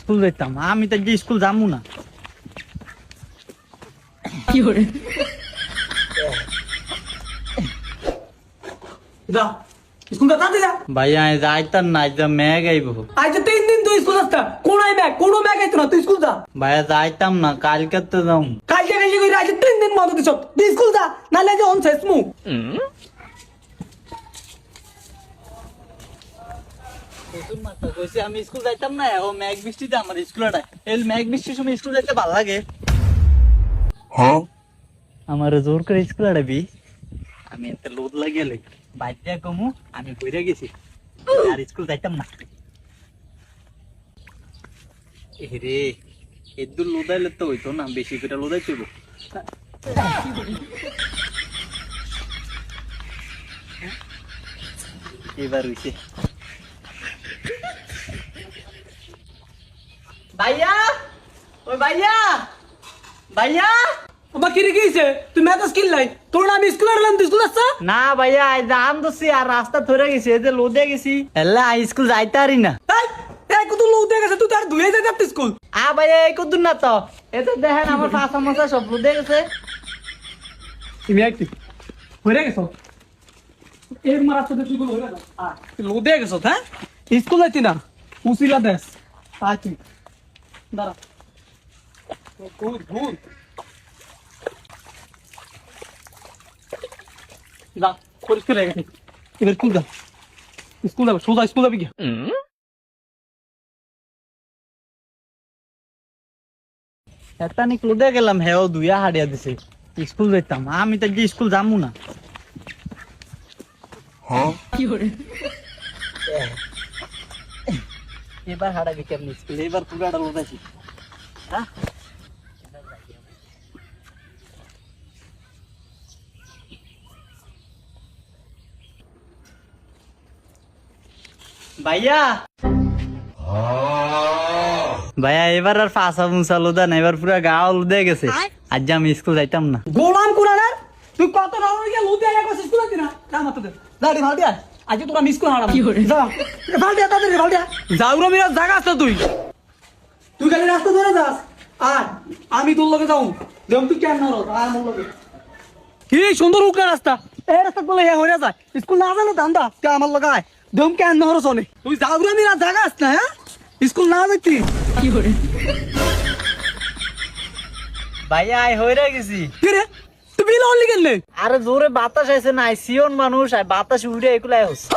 School যাইতাম আমি তো স্কুল যাবো না। যা স্কুল তাতে যা। ভাইয়া যাইতাম না, আজ ম্যাগ আইব। আজ 3 দিন তুই স্কুল আসতা, কোনায় ব্যাগ কোনো ব্যাগ আইতো না, তুই স্কুল যা। ভাইয়া যাইতাম না, কালকে তো যাও। কালকে কইরা আজ 3 দিন বন্ধ দিছ, তুই স্কুল যা, নালে যে অন শেষ মু। আমি স্কুল যাইতাম না, ও ম্যাগ বৃষ্টিতে আমার স্কুলটা এই ম্যাগ বৃষ্টির সময় স্কুল যাইতে ভালো লাগে। আমার জোর করে স্কুল আড়াবি, আমি এত লোদ লাগিয়ে বাচ্চা কমু আমি বইরে গেছি আর স্কুল যাইতাম না। রে এদুর লোদাইলে তো হইতো না, বেশি করে লোদাই চইব। এবার হইছে। ভাইয়া ওই ভাইয়া ভাইয়া আমার কি রে গইছে, তুই ম্যাথ স্কিল লাই, তোর না আমি স্কুল আরলাম, তুই স্কুল আসছা। না ভাইয়া দাম দছি আর রাস্তা ধরে গেছি, এই যে লোদে গেছি এলা স্কুল যাইতে পারি না। এই এই কত লোক দেখে গেছে, তুই তার ধুয়ে যাইতে আপনি স্কুল। ভাইয়া এই কত না তো এই তো দেখেন আমার পাঁচা মশা সব লোদে গেছে। তুমি একটি হয়ে গেছো এর মারা সাথে তুই হয়ে গেল লোক দেখে গেছো। হ্যাঁ স্কুল যাইতি না, উসিলা দেশ আছি দাঁড়া ভুল ভুল যা পরিষ্কার হয়ে গেছে। এবার স্কুল যা, স্কুল যাবে সোজা স্কুল যাবি কি। একটা নিক লোদে গেলাম, হেও দুইয়া হারিয়া দিছে। স্কুল যাইতাম আমি তো স্কুল যাবো না। এবার হারা গেছি আপনি স্কুল, এবার পুরাটা লোদাইছি। হ্যাঁ ভাইয়া ভাইয়া এবার আর ফাঁসা মুসা লোদা না, এবার পুরা গাও লোদে গেছে। আজ আমি স্কুল যাইতাম না। গোলাম কুরানার তুই কত রাউন্ড গিয়ে লুতে আয়া কইছিস স্কুল দিনা না মাত্র দে দাঁড়ি ভাল দিয়া আজ তোরা মিস করে হারাম যা ভাল দিয়া তাদের ভাল দিয়া যাওরা মিরা জায়গা আছে তুই তুই খালি রাস্তা ধরে যাস আর আমি তোর লগে যাও দেম তুই কেন নরো আর মোর লগে কি সুন্দর উকরা রাস্তা এই রাস্তা বলে হে হইরা যায় স্কুল না জানো দান্দা কে আমার লগে আয় দেম কেন নরো চলে তুই যাওরা মিরা জায়গা আছে না হ্যাঁ স্কুল না যাইতি কি করে ভাইয়া হইরা গেছি। কি রে তুই বিল অনলি কেন আরে জোরে বাতাস আইছে না, সিয়ন মানুষ বাতাস উড়ে এগুলাই হচ্ছে।